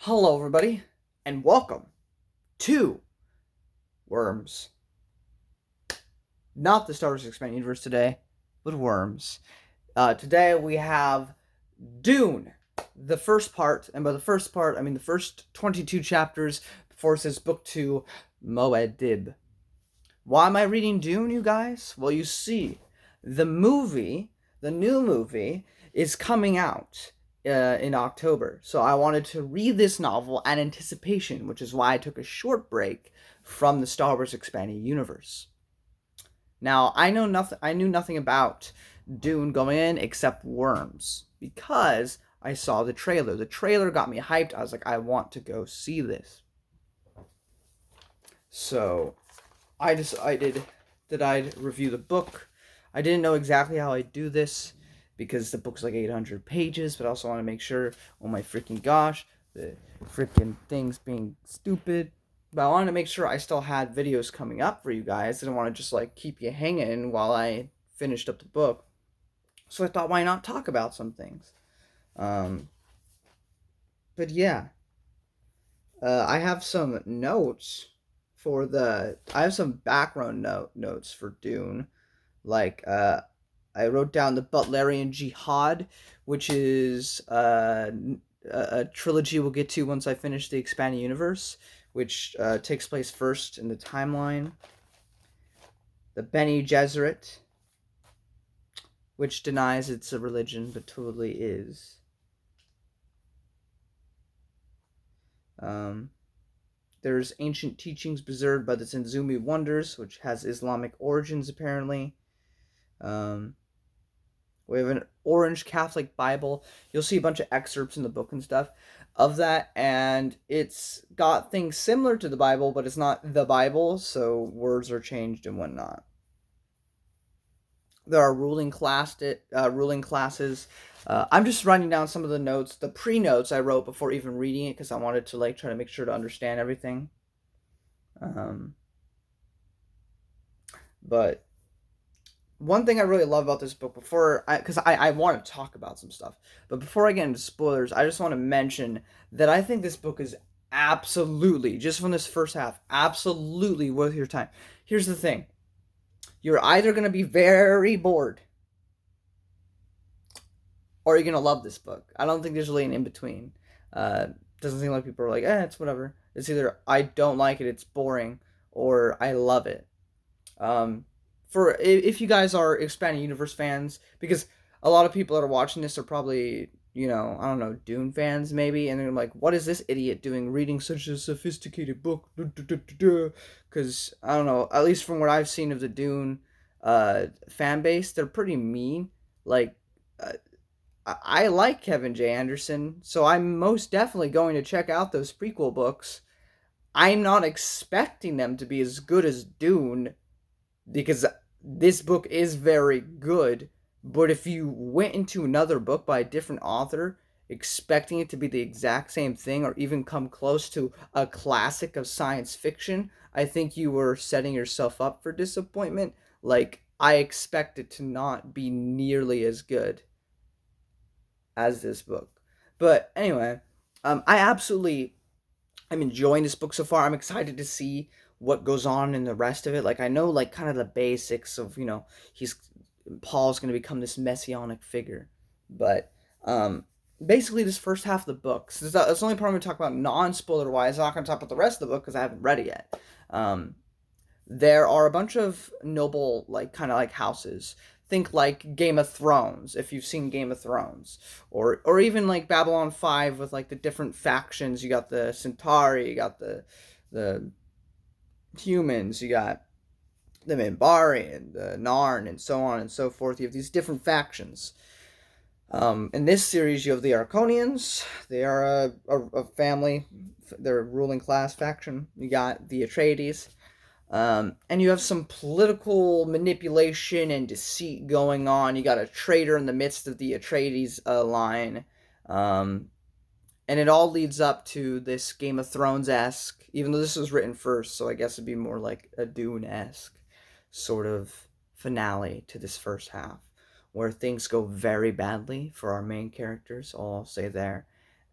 Hello, everybody, and welcome to Worms. Not the Star Wars Expanded Universe today, but Worms. Today we have Dune, the first part, and by the first part, I mean the first 22 chapters before it says Book 2, Moed. Why am I reading Dune, you guys? Well, you see, the new movie, is coming out in October. So I wanted to read this novel in anticipation, which is why I took a short break from the Star Wars Expanded Universe. Now, I knew nothing about Dune going in except Worms because I saw the trailer. The trailer got me hyped. I was like, I want to go see this. So I decided that I'd review the book. I didn't know exactly how I'd do this because the book's like 800 pages, but I also want to make sure, oh my freaking gosh, the freaking thing's being stupid. But I wanted to make sure I still had videos coming up for you guys. I didn't want to just like keep you hanging while I finished up the book. So I thought, why not talk about some things? Um, but yeah, I have some notes I have some background notes for Dune. Like I wrote down the Butlerian Jihad, which is a trilogy we'll get to once I finish the expanded universe, which takes place first in the timeline. The Bene Gesserit, which denies it's a religion but totally is. Um, there's ancient teachings preserved by the Zenzumi Wonders, which has Islamic origins apparently. Um, we have an orange Catholic Bible. You'll see a bunch of excerpts in the book and stuff of that, and it's got things similar to the Bible, but it's not the Bible, so words are changed and whatnot. There are ruling classes. I'm just writing down some of the notes, the pre-notes I wrote before even reading it, because I wanted to like try to make sure to understand everything. Um, but one thing I really love about this book because I want to talk about some stuff, but before I get into spoilers, I just want to mention that I think this book is absolutely, just from this first half, absolutely worth your time. Here's the thing. You're either going to be very bored or you're going to love this book. I don't think there's really an in-between. Doesn't seem like people are like, it's whatever. It's either I don't like it, it's boring, or I love it. Um, for if you guys are expanding universe fans, because a lot of people that are watching this are probably, I don't know, Dune fans maybe, and they're like, what is this idiot doing reading such a sophisticated book? Because I don't know, at least from what I've seen of the Dune fan base, they're pretty mean. Like, uh, I like Kevin J. Anderson, so I'm most definitely going to check out those prequel books. I'm not expecting them to be as good as Dune, because this book is very good, but if you went into another book by a different author expecting it to be the exact same thing or even come close to a classic of science fiction, I think you were setting yourself up for disappointment. Like, I expect it to not be nearly as good as this book. But anyway, I'm enjoying this book so far. I'm excited to see what goes on in the rest of it. Like, I know like kind of the basics of, he's Paul's going to become this messianic figure. But basically this first half of the book, so that's the only part I'm going to talk about non-spoiler wise. I'm not going to talk about the rest of the book because I haven't read it yet. There are a bunch of noble, like, kind of like houses. Think like Game of Thrones, if you've seen Game of Thrones, or even like Babylon 5 with like the different factions. You got the Centauri, you got the humans, you got the Minbari and the Narn, and so on and so forth. You have these different factions. In this series, you have the Harkonians. They are a family. They're a ruling class faction. You got the Atreides. And you have some political manipulation and deceit going on. You got a traitor in the midst of the Atreides line. And it all leads up to this Game of Thrones-esque, even though this was written first, so I guess it'd be more like a Dune-esque sort of finale to this first half, where things go very badly for our main characters, all I'll say there.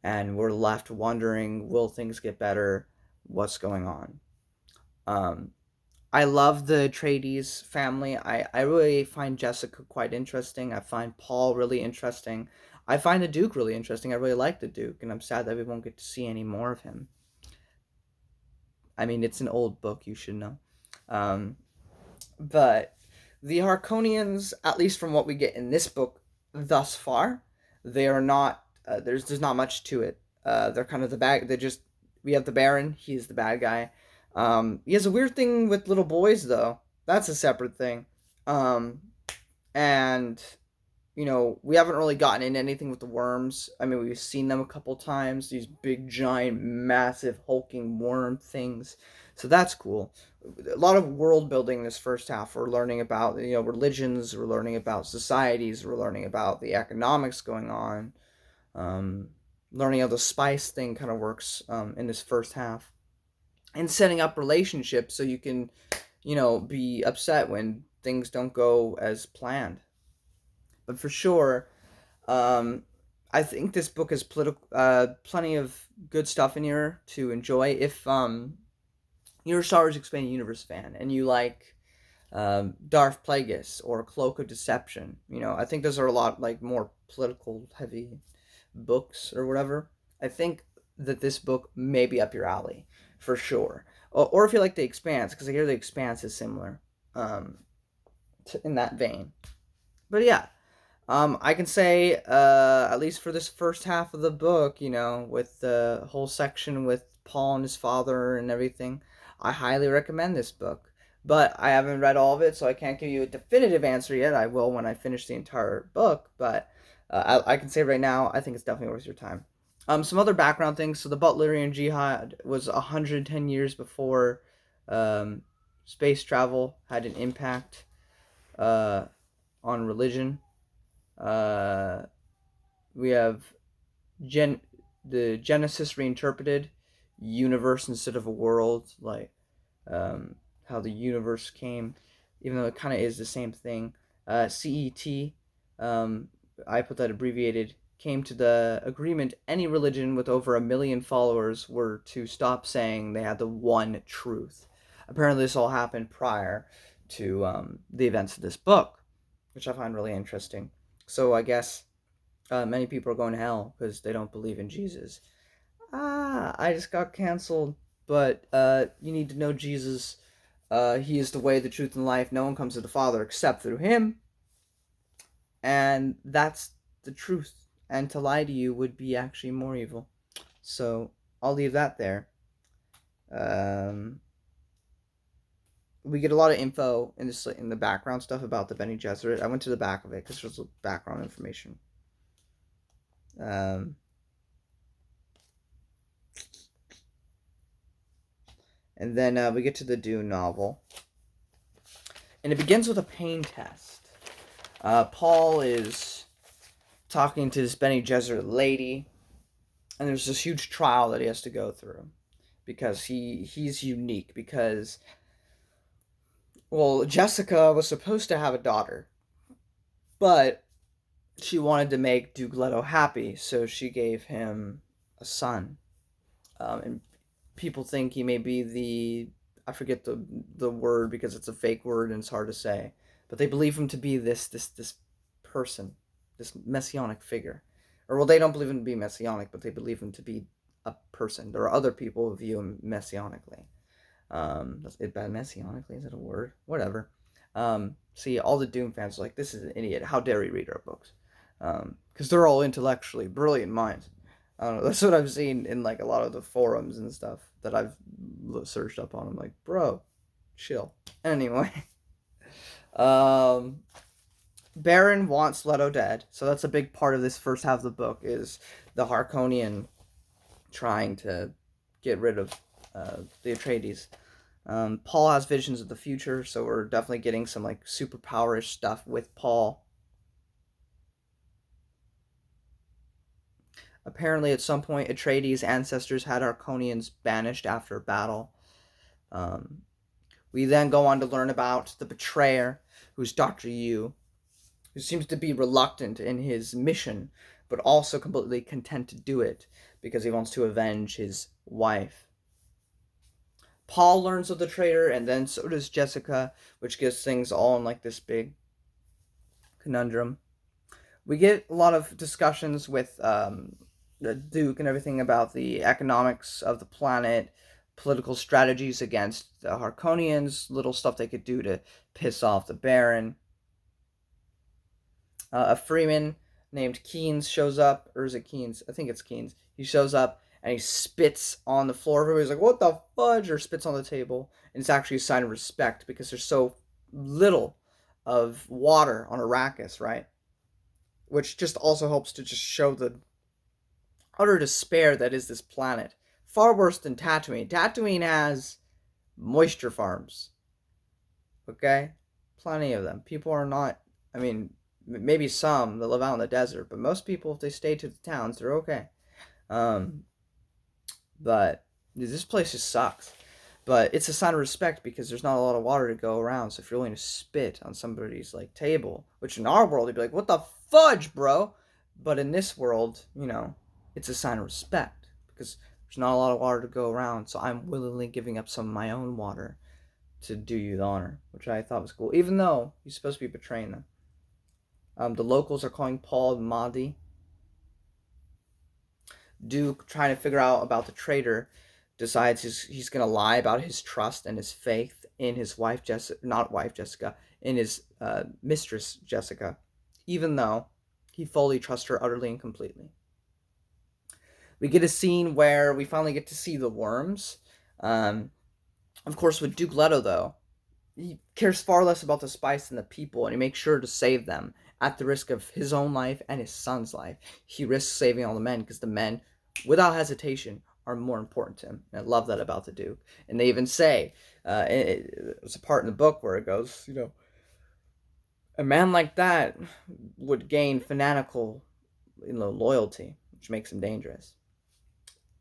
and we're left wondering, will things get better? What's going on? Um, I love the Atreides family. I really find Jessica quite interesting. I find Paul really interesting. I find the Duke really interesting. I really like the Duke, and I'm sad that we won't get to see any more of him. I mean, it's an old book, you should know. Um, but the Harkonians, at least from what we get in this book thus far, they are not. There's not much to it. They're kind of the bad. They just we have the Baron. He's the bad guy. He has a weird thing with little boys, though. That's a separate thing. Um, and we haven't really gotten into anything with the worms. I mean, we've seen them a couple times. These big, giant, massive, hulking worm things. So that's cool. A lot of world building this first half. We're learning about religions. We're learning about societies. We're learning about the economics going on. Um, Learning how the spice thing kind of works in this first half, and setting up relationships so you can, be upset when things don't go as planned. But for sure, um, I think this book has plenty of good stuff in here to enjoy. If you're a Star Wars Expanded Universe fan and you like Darth Plagueis or Cloak of Deception, I think those are a lot like more political heavy books or whatever. I think that this book may be up your alley for sure. Or if you like The Expanse, because I hear The Expanse is similar um, in that vein. But yeah, I can say, at least for this first half of the book, with the whole section with Paul and his father and everything, I highly recommend this book. But I haven't read all of it, so I can't give you a definitive answer yet. I will when I finish the entire book, but I can say right now, I think it's definitely worth your time. Some other background things. So the Butlerian Jihad was 110 years before um, space travel had an impact uh, on religion. Uh, we have Gen the Genesis reinterpreted, universe instead of a world, like um, how the universe came, even though it kind of is the same thing. CET, um, I put that abbreviated, came to the agreement any religion with over 1 million followers were to stop saying they had the one truth. Apparently, this all happened prior to the events of this book, which I find really interesting. So I guess many people are going to hell because they don't believe in Jesus. I just got canceled, but you need to know Jesus. He is the way, the truth, and life. No one comes to the Father except through him, and that's the truth. And to lie to you would be actually more evil. So I'll leave that there. Um, we get a lot of info in the background stuff about the Bene Gesserit. I went to the back of it because there's background information. Um, and then we get to the Dune novel, and it begins with a pain test. Paul is talking to this Bene Gesserit lady, and there's this huge trial that he has to go through because he's unique. Because, well, Jessica was supposed to have a daughter, but she wanted to make Duke Leto happy, so she gave him a son. And people think he may be the, I forget the word because it's a fake word and it's hard to say, but they believe him to be this person, this messianic figure. Or, well, they don't believe him to be messianic, but they believe him to be a person. There are other people who view him messianically. Messianically, is it a word? Whatever. See, all the Doom fans are like, this is an idiot. How dare he read our books? Because they're all intellectually brilliant minds. I don't know. That's what I've seen in like a lot of the forums and stuff that I've searched up on. I'm like, bro, chill. Anyway, um, Baron wants Leto dead, so that's a big part of this first half of the book is the Harkonian trying to get rid of the Atreides. Paul has visions of the future, so we're definitely getting some like superpowerish stuff with Paul. Apparently, at some point, Atreides' ancestors had Harkonians banished after a battle. Um, we then go on to learn about the betrayer, who's Dr. Yu, who seems to be reluctant in his mission, but also completely content to do it because he wants to avenge his wife. Paul learns of the traitor, and then so does Jessica, which gives things all in like this big conundrum. We get a lot of discussions with the Duke and everything about the economics of the planet, political strategies against the Harkonians, little stuff they could do to piss off the Baron. A Freeman named Keynes shows up, or is it Keynes? I think it's Keynes. He shows up and he spits on the floor. Everybody's like, "What the fudge?" Or spits on the table, and it's actually a sign of respect because there's so little of water on Arrakis, right? Which just also helps to just show the utter despair that is this planet. Far worse than Tatooine. Tatooine has moisture farms. Okay? Plenty of them. People are not, I mean, maybe some that live out in the desert, but most people, if they stay to the towns, they're okay. Um, but this place just sucks. But it's a sign of respect because there's not a lot of water to go around. So if you're willing to spit on somebody's like table, which in our world, you'd be like, "What the fudge, bro?" But in this world, it's a sign of respect because there's not a lot of water to go around. So I'm willingly giving up some of my own water to do you the honor, which I thought was cool. Even though he's supposed to be betraying them. The locals are calling Paul Mahdi. Duke, trying to figure out about the traitor, decides he's going to lie about his trust and his faith in his wife Jessica, not wife Jessica, in his mistress Jessica, even though he fully trusts her utterly and completely. We get a scene where we finally get to see the worms. Of course, with Duke Leto, though, he cares far less about the spice than the people, and he makes sure to save them at the risk of his own life and his son's life. He risks saving all the men because the men, without hesitation, are more important to him. And I love that about the Duke. And they even say, it's a part in the book where it goes, a man like that would gain fanatical, loyalty, which makes him dangerous.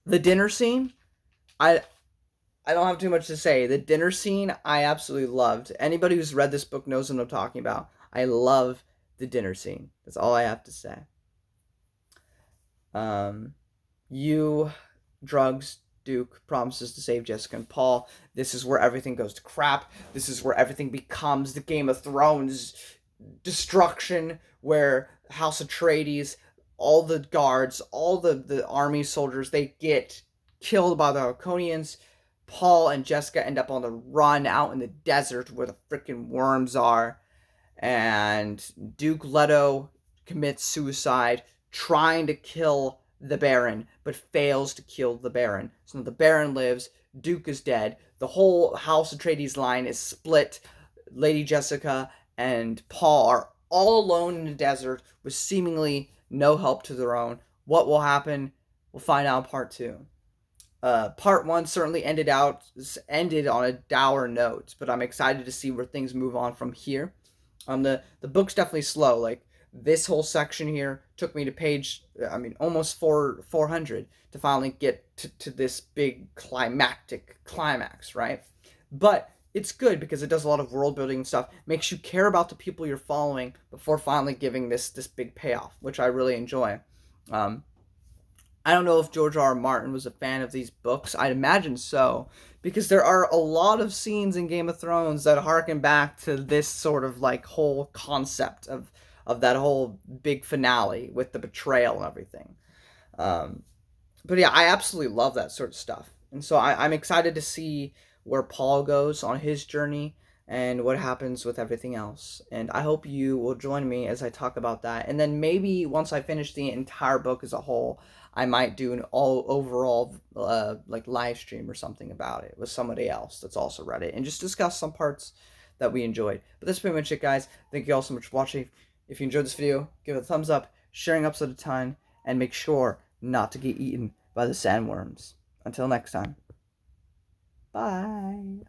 The dinner scene, I I don't have too much to say. The dinner scene I absolutely loved. Anybody who's read this book knows what I'm talking about. I love the dinner scene. That's all I have to say. Um, you, drugs, Duke promises to save Jessica and Paul. This is where everything goes to crap. This is where everything becomes the Game of Thrones destruction, where House Atreides, all the guards, all the army soldiers, they get killed by the Harkonians. Paul and Jessica end up on the run out in the desert where the freaking worms are. And Duke Leto commits suicide trying to kill the Baron, but fails to kill the Baron. So the Baron lives, Duke is dead, the whole House Atreides line is split. Lady Jessica and Paul are all alone in the desert with seemingly no help to their own. What will happen? We'll find out in part 2. Part 1 certainly ended on a dour note, but I'm excited to see where things move on from here. The book's definitely slow. Like this whole section here took me to page, almost 400 to finally get to this big climactic climax, right? But it's good because it does a lot of world building and stuff. Makes you care about the people you're following before finally giving this big payoff, which I really enjoy. I don't know if George R. R. Martin was a fan of these books. I'd imagine so, because there are a lot of scenes in Game of Thrones that harken back to this sort of like whole concept of that whole big finale with the betrayal and everything. Um, but yeah, I absolutely love that sort of stuff, and so I'm excited to see where Paul goes on his journey and what happens with everything else. And I hope you will join me as I talk about that. And then maybe once I finish the entire book as a whole, I might do an all overall like live stream or something about it with somebody else that's also read it and just discuss some parts that we enjoyed. But that's pretty much it, guys. Thank you all so much for watching. If you enjoyed this video, give it a thumbs up, sharing episode a ton, and make sure not to get eaten by the sandworms. Until next time. Bye.